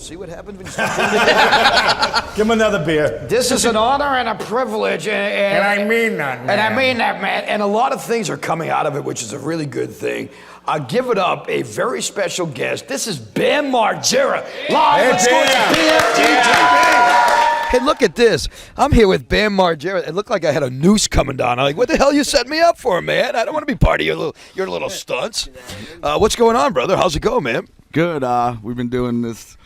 See what happens when you start Give him another beer. This is an honor and a privilege. And I mean that, man. And I mean that, man. And a lot of things are coming out of it, which is a really good thing. I'll give it up, a very special guest. This is Bam Margera, live at SCORCH PFG TV. Hey, look at this. I'm here with Bam Margera. It looked like I had a noose coming down. I'm like, what the hell you set me up for, man? I don't want to be part of your little stunts. What's going on, brother? How's it going, man? Good. We've been doing this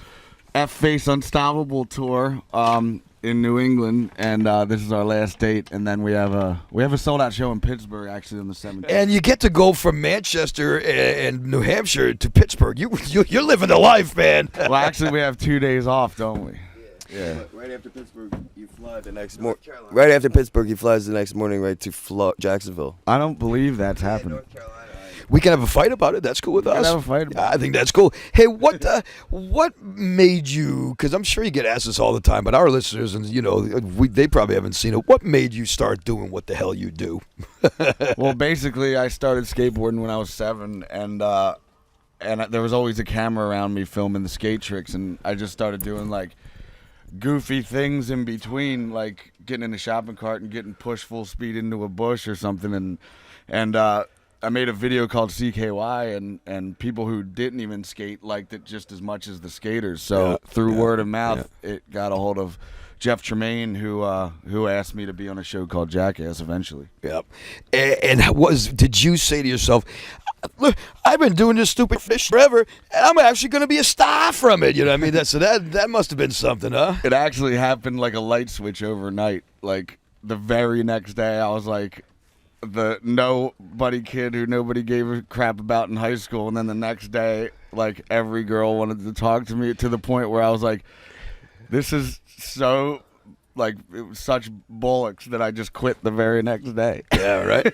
F-Face Unstoppable tour in New England, and this is our last date. And then we have a sold-out show in Pittsburgh, actually, on the 17th. And you get to go from Manchester and New Hampshire to Pittsburgh. You're living the life, man. Well, actually, we have 2 days off, don't we? Yeah. Right after Pittsburgh, you fly the next morning. Right after Pittsburgh, he flies the next morning right to Jacksonville. I don't believe that's happening. We can have a fight about it. That's cool with us. We can have a fight about I think that's cool. Hey, what made you? Because I'm sure you get asked this all the time, but our listeners, and they probably haven't seen it. What made you start doing what the hell you do? Well, basically, I started skateboarding when I was 7, and there was always a camera around me filming the skate tricks, and I just started doing like goofy things in between, like getting in a shopping cart and getting pushed full speed into a bush or something, and I made a video called CKY, and people who didn't even skate liked it just as much as the skaters. So through word of mouth, it got a hold of Jeff Tremaine, who asked me to be on a show called Jackass eventually. Yep. And did you say to yourself, look, I've been doing this stupid fish forever, and I'm actually going to be a star from it? You know what I mean? That must have been something, huh? It actually happened like a light switch overnight. Like the very next day, I was like the nobody kid who nobody gave a crap about in high school, and then the next day, like every girl wanted to talk to me, to the point where I was like, this is so, like, it was such bollocks that I just quit the very next day. Yeah, right.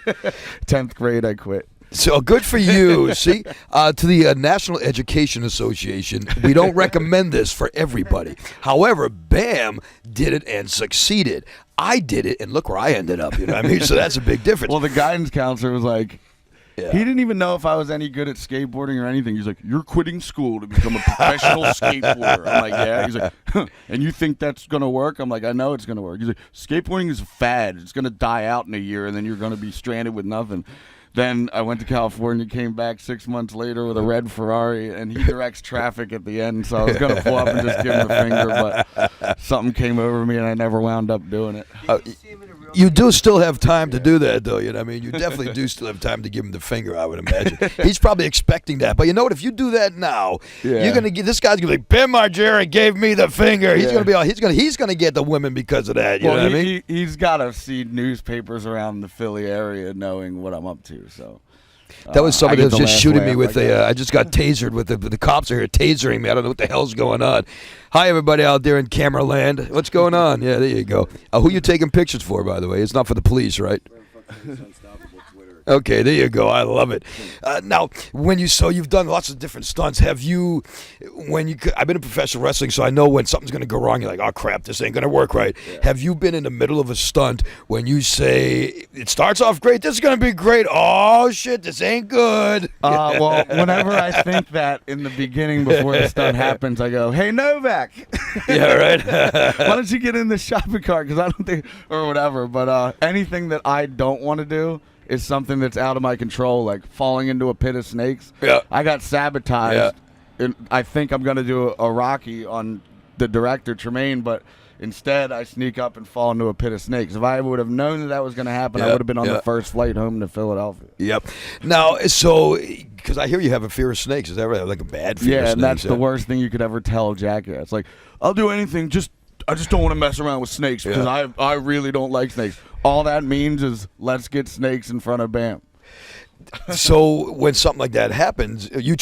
10th grade, I quit. So good for you. See, to the National Education Association, we don't recommend this for everybody. However, Bam did it and succeeded. I did it, and look where I ended up. You know what I mean? So that's a big difference. Well, the guidance counselor was like, he didn't even know if I was any good at skateboarding or anything. He's like, you're quitting school to become a professional skateboarder. I'm like, yeah. He's like, huh, and you think that's going to work? I'm like, I know it's going to work. He's like, skateboarding is a fad. It's going to die out in a year, and then you're going to be stranded with nothing. Then I went to California, came back 6 months later with a red Ferrari, and he directs traffic at the end. So I was going to pull up and just give him the finger, but something came over me, and I never wound up doing it. You do still have time to do that, though. You know what I mean? You definitely do still have time to give him the finger, I would imagine. He's probably expecting that. But you know what? If you do that now, you're gonna get, this guy's gonna be like, Bam Margera gave me the finger. He's gonna be all, he's gonna get the women because of that. You know what I mean? He's got to see newspapers around the Philly area knowing what I'm up to. So. That was somebody that was just shooting me with I just got tasered with the cops are here tasering me. I don't know what the hell's going on. Hi, everybody out there in camera land. What's going on? Yeah, there you go. Who you taking pictures for, by the way? It's not for the police, right? Okay, there you go. I love it. Now, you've done lots of different stunts. Have you, I've been in professional wrestling, so I know when something's going to go wrong, you're like, oh, crap, this ain't going to work right. Yeah. Have you been in the middle of a stunt when you say, it starts off great, this is going to be great, oh, shit, this ain't good? Well, whenever I think that in the beginning before the stunt happens, I go, hey, Novak. Yeah, right. Why don't you get in the shopping cart? Because I don't think, or whatever, but anything that I don't want to do is something that's out of my control, like falling into a pit of snakes. Yeah. I got sabotaged. Yeah. And I think I'm going to do a Rocky on the director, Tremaine, but instead I sneak up and fall into a pit of snakes. If I would have known that was going to happen, I would have been on the first flight home to Philadelphia. Yep. Now, so, because I hear you have a fear of snakes. Is that right? Like a bad fear of snakes? Yeah, and that's the worst thing you could ever tell Jackass. It's like, I'll do anything, I just don't want to mess around with snakes because I really don't like snakes. All that means is let's get snakes in front of Bam. So when something like that happens, you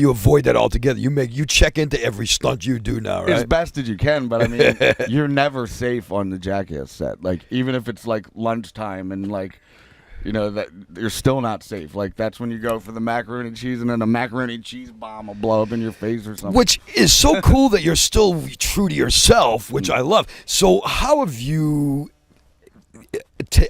avoid that altogether. You check into every stunt you do now, right? As best as you can, but I mean, you're never safe on the Jackass set. Like even if it's like lunchtime and like, that you're still not safe. Like that's when you go for the macaroni and cheese, and then a macaroni and cheese bomb will blow up in your face or something. Which is so cool that you're still true to yourself, which I love. So how have you?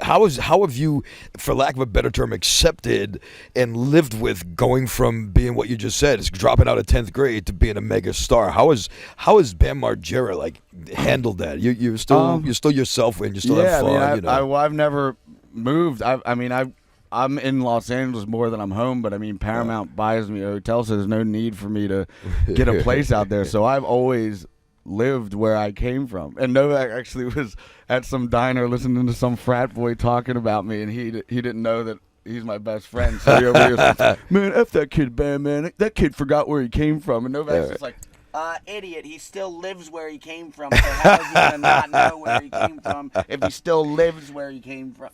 how have you, for lack of a better term, accepted and lived with going from being what you just said, is dropping out of 10th grade to being a mega star? How is Bam Margera like handled that? You're still yourself and you still have fun. I've never moved. I'm in Los Angeles more than I'm home, but I mean, Paramount buys me a hotel, so there's no need for me to get a place out there. So I've always lived where I came from. And Novak actually was at some diner listening to some frat boy talking about me, and he didn't know that he's my best friend. So he over here was like, man, F that kid, Bam, man. That kid forgot where he came from. And Novak's just like, idiot, he still lives where he came from, so how is he going to not know where he came from if he still lives where he came from?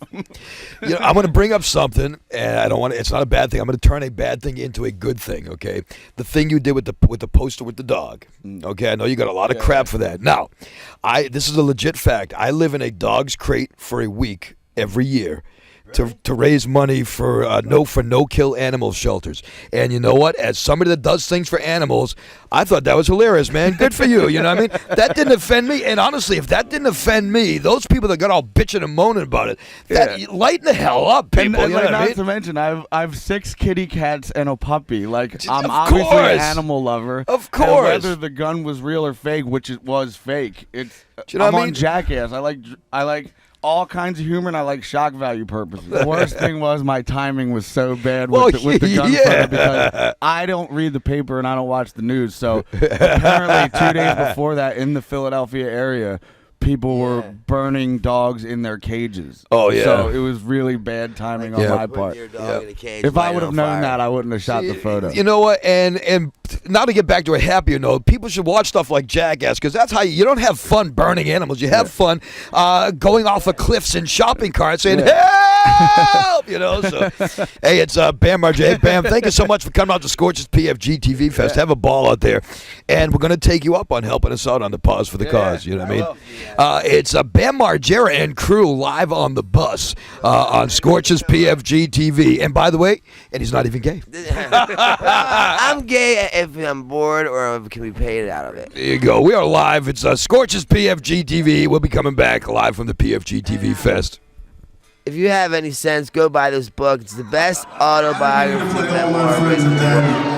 I'm going to bring up something, and I don't want to, it's not a bad thing. I'm going to turn a bad thing into a good thing, okay? The thing you did with the poster with the dog, okay? I know you got a lot of crap for that. Now, this is a legit fact. I live in a dog's crate for a week every year. To raise money for no-kill animal shelters. And you know what? As somebody that does things for animals, I thought that was hilarious, man. Good for you. You know what I mean? That didn't offend me. And honestly, if that didn't offend me, those people that got all bitching and moaning about it, lighten the hell up, people. And you know what I not mean? to mention, I've 6 kitty cats and a puppy. Like, I'm Of obviously course. an animal lover. Of course. And whether the gun was real or fake, which it was fake, it's you know I'm what I on mean? Jackass. I like all kinds of humor, and I like shock value purposes. The worst thing was my timing was so bad with the gun photo because I don't read the paper and I don't watch the news. So apparently 2 days before that in the Philadelphia area, people were burning dogs in their cages. Oh, yeah. So it was really bad timing on my part. Your dog in a cage, If I light would have on known fire. that, I wouldn't have shot the photo. You know what? And now to get back to a happier note, people should watch stuff like Jackass because that's how you don't have fun burning animals. You have fun going off of cliffs in shopping carts saying, help! You know, so, hey, it's Bam Margera. Hey, Bam, thank you so much for coming out to SCORCH's PFG TV Fest. Have a ball out there. And we're going to take you up on helping us out on the Pause for the Cause. You know what I mean? It's Bam Margera and crew live on the bus on SCORCH's PFG TV. And by the way, and he's not even gay. I'm gay if I'm bored or can be paid out of it. There you go. We are live. It's SCORCH's PFG TV. We'll be coming back live from the PFG TV Fest. If you have any sense, go buy this book. It's the best autobiography memoir written.